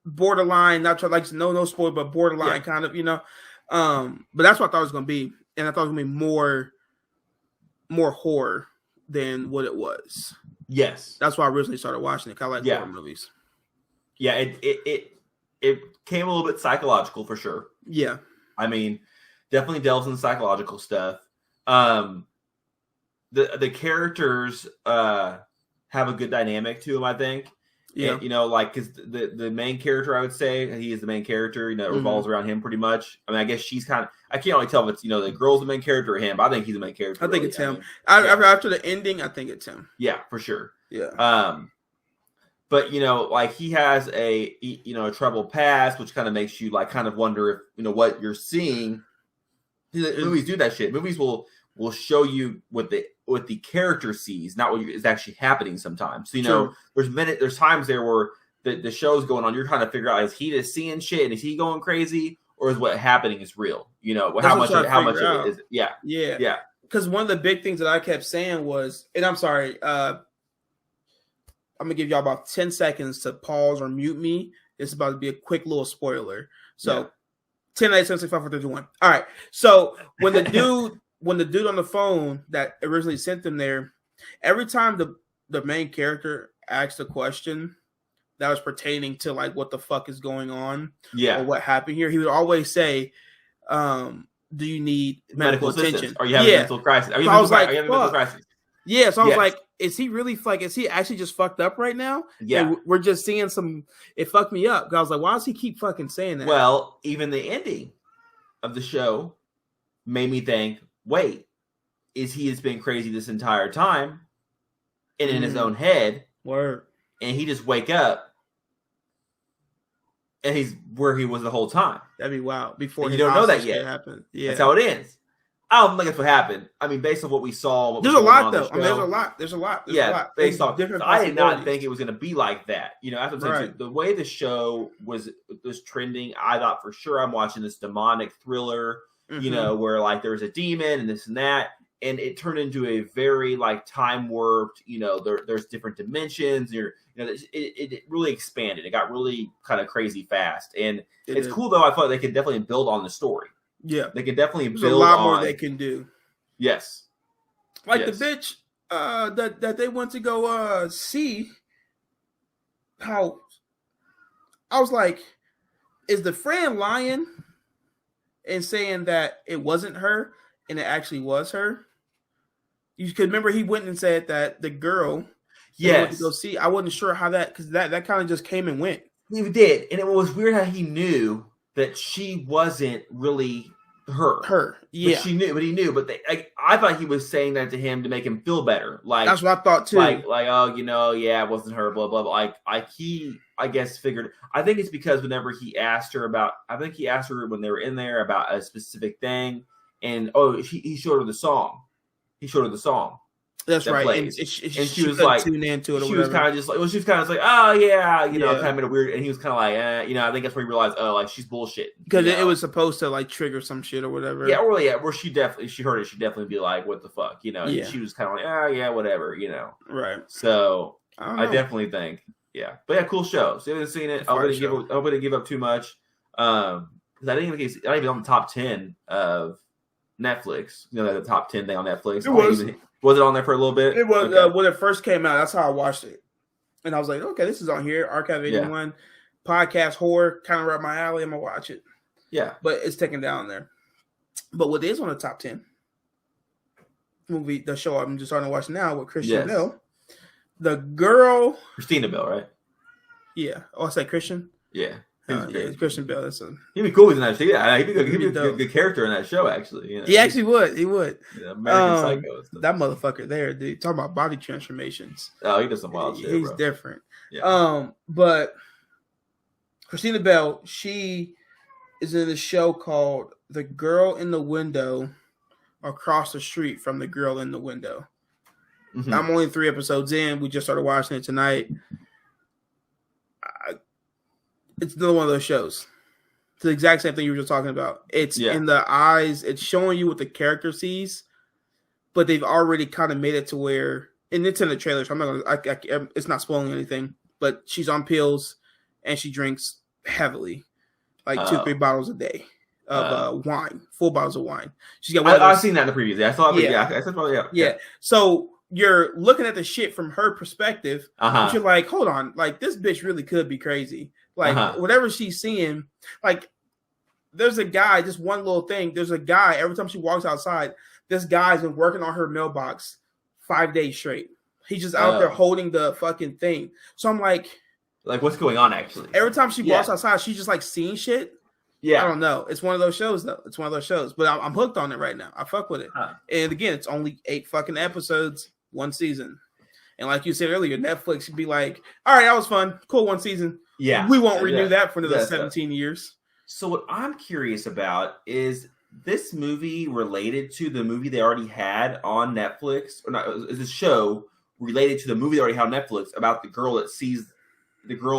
Speaker 2: borderline, not trying like no spoil, but borderline kind of, but that's what I thought it was going to be. And I thought it was going to be more horror than what it was.
Speaker 1: Yes.
Speaker 2: That's why I originally started watching it. I like horror movies.
Speaker 1: Yeah, it came a little bit psychological for sure.
Speaker 2: Yeah.
Speaker 1: I mean, definitely delves into psychological stuff. The characters have a good dynamic to them, I think. Yeah. And, because the main character, I would say, he is the main character, it revolves around him pretty much. I mean, I guess she's kind of, I can't really tell if it's, the girl's the main character or him, but I think he's the main character.
Speaker 2: I think it's him. After the ending, I think it's him.
Speaker 1: Yeah, for sure.
Speaker 2: Yeah.
Speaker 1: But, he has a troubled past, which kind of makes you kind of wonder if, what you're seeing. Movies do that shit. Movies will show you what the character sees, not what is actually happening sometimes. So, there's times there where the show's going on. You're trying to figure out, is he just seeing shit and is he going crazy, or is what happening is real? How much of it is? Yeah. Because
Speaker 2: one of the big things that I kept saying was, and I'm sorry, I'm gonna give y'all about 10 seconds to pause or mute me. It's about to be a quick little spoiler. So 10, 8, 7, 6, 5, 4, 3, 2, 1. All right. So when the dude on the phone that originally sent them there, every time the main character asked a question that was pertaining to like what the fuck is going on, or what happened here, he would always say, do you need medical attention?
Speaker 1: Or you have a mental crisis? Are you having a mental crisis?
Speaker 2: Yeah, so I was like, is he really is he actually just fucked up right now?
Speaker 1: Yeah.
Speaker 2: And we're just seeing it fucked me up. I was like, why does he keep fucking saying that?
Speaker 1: Well, even the ending of the show made me think, wait, is he has been crazy this entire time and in his own head?
Speaker 2: Word.
Speaker 1: And he just wake up and he's where he was the whole time.
Speaker 2: That'd be wild. Before
Speaker 1: you don't know that yet.
Speaker 2: Happen. Yeah.
Speaker 1: That's how it ends. I don't think that's what happened. I mean, based on what we saw,
Speaker 2: there's a lot though. There's a lot. There's a lot.
Speaker 1: Based on different. I did not think it was going to be like that. You know, after the way the show was trending, I thought for sure I'm watching this demonic thriller. You know, where like there's a demon and this and that, and it turned into a very like time warped. You know, there's different dimensions. It really expanded. It got really kind of crazy fast, and it's cool though. I thought they could definitely build on the story.
Speaker 2: Yeah,
Speaker 1: they can definitely build.
Speaker 2: There's a lot more they can do.
Speaker 1: Yes,
Speaker 2: like the bitch that they went to go see. How I was like, is the friend lying and saying that it wasn't her and it actually was her? You could remember he went and said that the girl. Went to go see. I wasn't sure how because that kind of just came and went.
Speaker 1: He did, and it was weird how he knew that she wasn't really her. Yeah, but he knew. But I thought he was saying that to him to make him feel better. Like
Speaker 2: that's what I thought too.
Speaker 1: Like oh, it wasn't her. Blah blah blah. Like he, I guess, figured. I think it's because whenever he asked her when they were in there about a specific thing, and he showed her the song.
Speaker 2: That's right.
Speaker 1: Plays.
Speaker 2: And
Speaker 1: she was like, tune into it. She was kind of just like, oh yeah, kind of made it weird. And he was kind of like, I think that's where he realized, like she's bullshit
Speaker 2: because it was supposed to like trigger some shit or whatever.
Speaker 1: Yeah, where she heard it, she'd definitely be like, what the fuck, And she was kind of like, whatever,
Speaker 2: Right.
Speaker 1: So I definitely think, but cool show. So you haven't seen it. I hope I didn't give up too much. Because I didn't even on the top 10 of Netflix. The top 10 thing on Netflix.
Speaker 2: It was.
Speaker 1: Was it on there for a little bit?
Speaker 2: It was when it first came out. That's how I watched it, and I was like, "Okay, this is on here." Archive 81 podcast horror, kind of right up my alley. I'm gonna watch it.
Speaker 1: Yeah,
Speaker 2: but it's taken down there. But what is on the top 10 movie? The show I'm just starting to watch now with Christian Bell. The girl,
Speaker 1: Christina Bell, right?
Speaker 2: Yeah. Oh, I said Christian.
Speaker 1: Yeah.
Speaker 2: It's Christian Bell.
Speaker 1: He'd be cool in that show. Yeah, he'd be a good character in that show. Actually,
Speaker 2: he actually would. He would.
Speaker 1: American Psycho.
Speaker 2: That motherfucker there, dude. Talking about body transformations.
Speaker 1: Oh, he does some wild shit.
Speaker 2: He's different. Yeah. But Christina Bell, she is in a show called "The Girl in the Window," across the street from the girl in the window. Mm-hmm. I'm only 3 episodes in. We just started watching it tonight. It's another one of those shows. It's the exact same thing you were just talking about. It's in the eyes. It's showing you what the character sees, but they've already kind of made it to where, and it's in the trailer, so I'm not gonna. It's not spoiling anything. But she's on pills, and she drinks heavily, like 2-3 bottles a day of wine, 4 bottles of wine. She's got.
Speaker 1: I've seen that in the previews. I saw it.
Speaker 2: Yeah. So you're looking at the shit from her perspective. But you're like, hold on, like this bitch really could be crazy. Like, whatever she's seeing, like, there's a guy, just one little thing. There's a guy, every time she walks outside, this guy's been working on her mailbox 5 days straight. He's just out there holding the fucking thing. So I'm like,
Speaker 1: what's going on, actually?
Speaker 2: Every time she walks outside, she's just, like, seeing shit. Yeah. I don't know. It's one of those shows, though. It's one of those shows. But I'm hooked on it right now. I fuck with it. And, again, it's only 8 fucking episodes, 1 season. And like you said earlier, Netflix would be like, all right, that was fun. Cool, 1 season. Yeah. We won't renew that for another 17 years.
Speaker 1: So what I'm curious about is this movie related to the movie they already had on Netflix? Or not, is this show related to the movie they already had on Netflix about the girl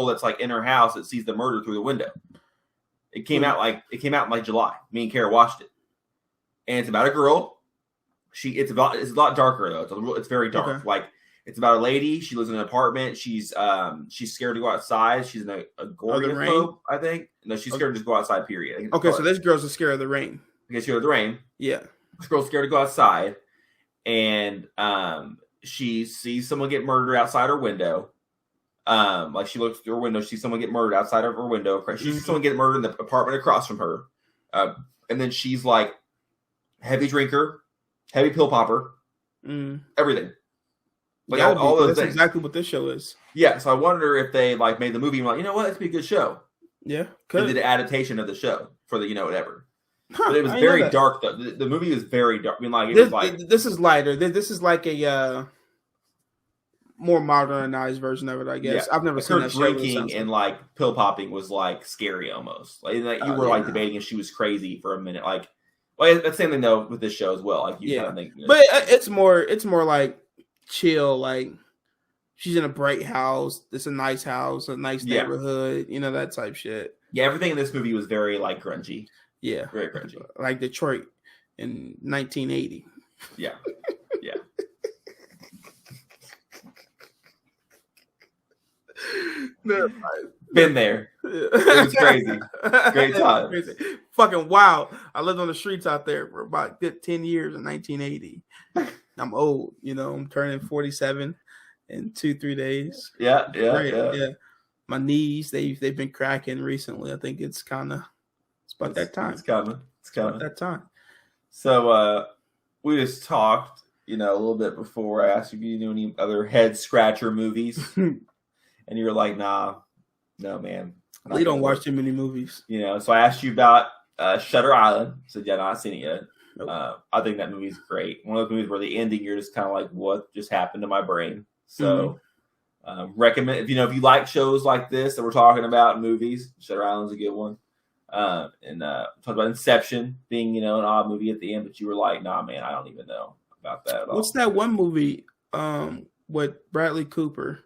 Speaker 1: that's like in her house that sees the murder through the window? It came out in July. Me and Kara watched it. And it's about a girl. It's a lot darker though. It's very dark. Okay. Like It's about a lady. She lives in an apartment. She's scared to go outside. She's in a agoraphobe, I think. No, she's scared to just go outside, period.
Speaker 2: Okay, so this girl's scared of the rain.
Speaker 1: She's scared of the rain.
Speaker 2: Yeah.
Speaker 1: This girl's scared to go outside. And she sees someone get murdered outside her window. Like she looks through her window, she sees someone get murdered outside of her window. She sees someone get murdered in the apartment across from her. And then she's like, heavy drinker, heavy pill popper, everything. Like all those
Speaker 2: that's
Speaker 1: things.
Speaker 2: Exactly what this show is.
Speaker 1: Yeah, so I wonder if they like made the movie and were like, you know what, it's be a good show.
Speaker 2: Yeah,
Speaker 1: and did an adaptation of the show for the whatever.
Speaker 2: Huh,
Speaker 1: but it was very dark though. The movie was very dark. I mean, like
Speaker 2: this is lighter. This is like a more modernized version of it, I guess. Yeah. I've never seen that show.
Speaker 1: Drinking and like pill popping was like scary almost. Like you were like debating if she was crazy for a minute. Like, well, that's the same thing though with this show as well. Like you kind of think,
Speaker 2: but it's more like chill. Like she's in a bright house. It's a nice house, a nice neighborhood. You know, that type shit.
Speaker 1: Yeah, everything in this movie was very like grungy.
Speaker 2: Yeah,
Speaker 1: very grungy,
Speaker 2: like Detroit in 1980.
Speaker 1: Yeah, yeah. Been there. It was crazy. Great time.
Speaker 2: Crazy. Fucking wow. I lived on the streets out there for about good 10 years in 1980. I'm old, you know. I'm turning 47 in 2-3 days.
Speaker 1: Yeah.
Speaker 2: My knees, they've been cracking recently. I think it's about that time.
Speaker 1: It's coming.
Speaker 2: About that time.
Speaker 1: So we just talked, a little bit before. I asked if you knew any other head scratcher movies. And you were like, nah, no, man.
Speaker 2: We don't watch too many movies.
Speaker 1: So I asked you about Shutter Island. Said, yeah, not seen it yet.
Speaker 2: Nope.
Speaker 1: I think that movie's great. One of those movies where the ending, you're just kind of like, what just happened to my brain? So recommend, if you like shows like this that we're talking about in movies, Shutter Island's a good one. And talked about Inception being, an odd movie at the end, but you were like, nah, man, I don't even know about that at all.
Speaker 2: What's that one movie with Bradley Cooper?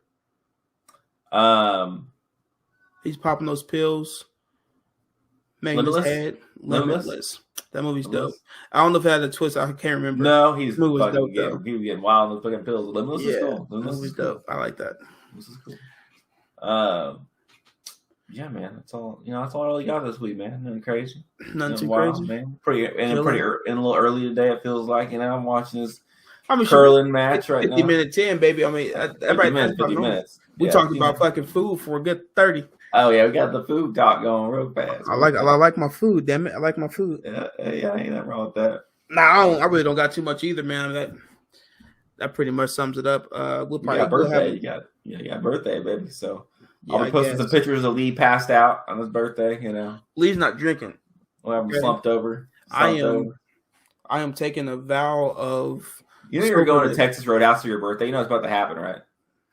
Speaker 2: He's popping those pills, making his head limitless. That movie's dope. I don't know if it had a twist. I can't remember.
Speaker 1: No, he's dope, he was getting wild on those fucking pills. Limitless is cool.
Speaker 2: Limitless is dope. I like that.
Speaker 1: This is cool. Yeah, man. That's all. That's all I really got this week, man. Nothing crazy.
Speaker 2: Nothing too crazy,
Speaker 1: man. Pretty a little early today. It feels like. I'm watching this curling match right now.
Speaker 2: 50 minute 10, baby. I mean,
Speaker 1: 50 minutes.
Speaker 2: We talked about fucking food for a good 30.
Speaker 1: Oh yeah, we got the food talk going real fast.
Speaker 2: I like my food. Damn it, I like my food.
Speaker 1: Yeah, ain't nothing wrong with that.
Speaker 2: Nah, I really don't got too much either, man. That pretty much sums it up. We'll probably
Speaker 1: you got birthday. You got birthday, baby. So I'll be posting some pictures of Lee passed out on his birthday.
Speaker 2: Lee's not drinking.
Speaker 1: We'll have him slumped over.
Speaker 2: I am taking a vow of.
Speaker 1: You were going to Texas Roadhouse for your birthday. You know it's about to happen, right?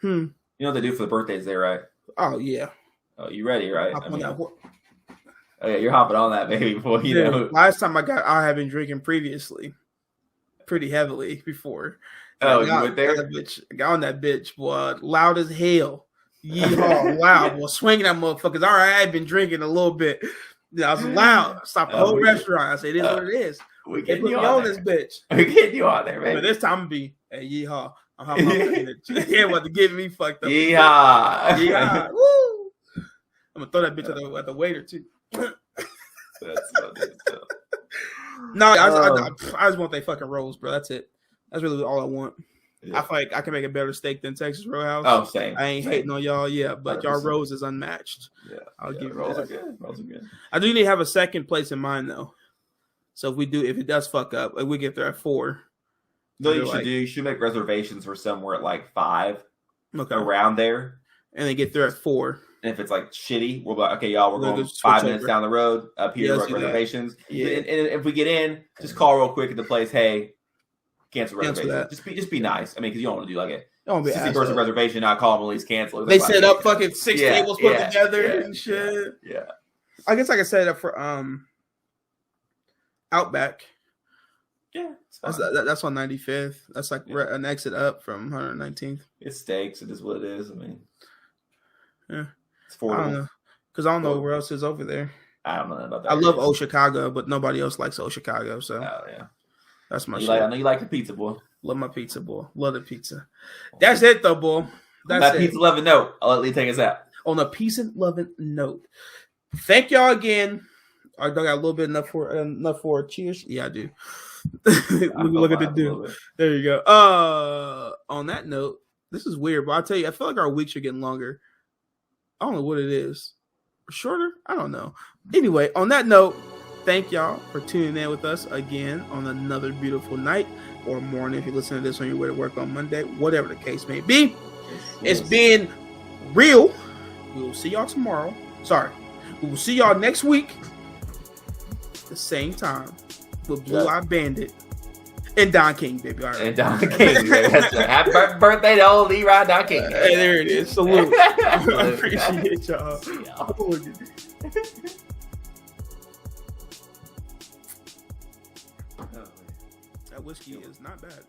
Speaker 2: You
Speaker 1: know what they do for the birthdays there, right?
Speaker 2: Oh yeah.
Speaker 1: Oh, you ready, right?
Speaker 2: Oh
Speaker 1: yeah, you're hopping on that, baby. Boy,
Speaker 2: Last time I had been drinking previously, pretty heavily before.
Speaker 1: Oh, you went there?
Speaker 2: I got on that bitch, boy, loud as hell. Yeehaw, loud, boy, swinging that motherfuckers. All right, I had been drinking a little bit. I was loud. Stopped the whole restaurant. I said, "This is what it is."
Speaker 1: We getting
Speaker 2: you on this bitch.
Speaker 1: We getting you on there, man.
Speaker 2: But this time I'm gonna be, hey, yeehaw. I'm hopping on yeah, about to get me fucked up.
Speaker 1: Yeehaw.
Speaker 2: Woo. I'm gonna throw that bitch at the waiter too.
Speaker 1: That's funny.
Speaker 2: No, I just want they fucking rolls, bro. That's it. That's really all I want. Yeah. I feel like I can make a better steak than Texas Roadhouse.
Speaker 1: Oh, same.
Speaker 2: I ain't hating on y'all, but 100%. Y'all rolls is unmatched.
Speaker 1: Yeah,
Speaker 2: I'll give
Speaker 1: rolls are good. Rolls are good.
Speaker 2: I do need to have a second place in mind though. So if it does fuck up, we get there at 4.
Speaker 1: No, you should make reservations for somewhere at like 5.
Speaker 2: Okay.
Speaker 1: Around there.
Speaker 2: And then get there at 4.
Speaker 1: And if it's like shitty, we'll be like, okay, y'all, we're going 5 minutes down the road up here to reservations. Yeah. And if we get in, just call real quick at the place. Hey, cancel reservation. Just be nice. I mean, because you don't want to do like a 60-person reservation, not call them, at least cancel.
Speaker 2: They set up fucking 6 tables put together and shit.
Speaker 1: Yeah.
Speaker 2: I guess I could set it up for Outback.
Speaker 1: Yeah,
Speaker 2: that's on 95th. That's like an exit up from 119th.
Speaker 1: It's steaks. It is what it is. I mean,
Speaker 2: yeah.
Speaker 1: I
Speaker 2: don't know, because I don't know where else is over there.
Speaker 1: I don't know about that.
Speaker 2: I love Old Chicago, but nobody else likes Old Chicago. So, That's my
Speaker 1: I
Speaker 2: shit.
Speaker 1: know you like the pizza, boy.
Speaker 2: Love my pizza, boy. Love the pizza. That's it, though, boy. That's
Speaker 1: that
Speaker 2: it.
Speaker 1: pizza loving note. I'll let Lee take us out.
Speaker 2: On a peace and loving note. Thank y'all again. I got a little bit enough for a cheers. Yeah, I do. Look at the deal. There you go. On that note, this is weird, but I'll tell you, I feel like our weeks are getting longer. I don't know what it is. Shorter? I don't know. Anyway, on that note, thank y'all for tuning in with us again on another beautiful night or morning if you listen to this on your way to work on Monday, whatever the case may be.
Speaker 1: Yes.
Speaker 2: It's been real. We will see y'all tomorrow. Sorry. We will see y'all next week. The same time with Blue Eye Bandit and Don King, baby. All right.
Speaker 1: And Don King, baby. That's right. Happy birthday to old Leroy Don King.
Speaker 2: Hey, there it is. Salute. I appreciate y'all. That whiskey is not bad.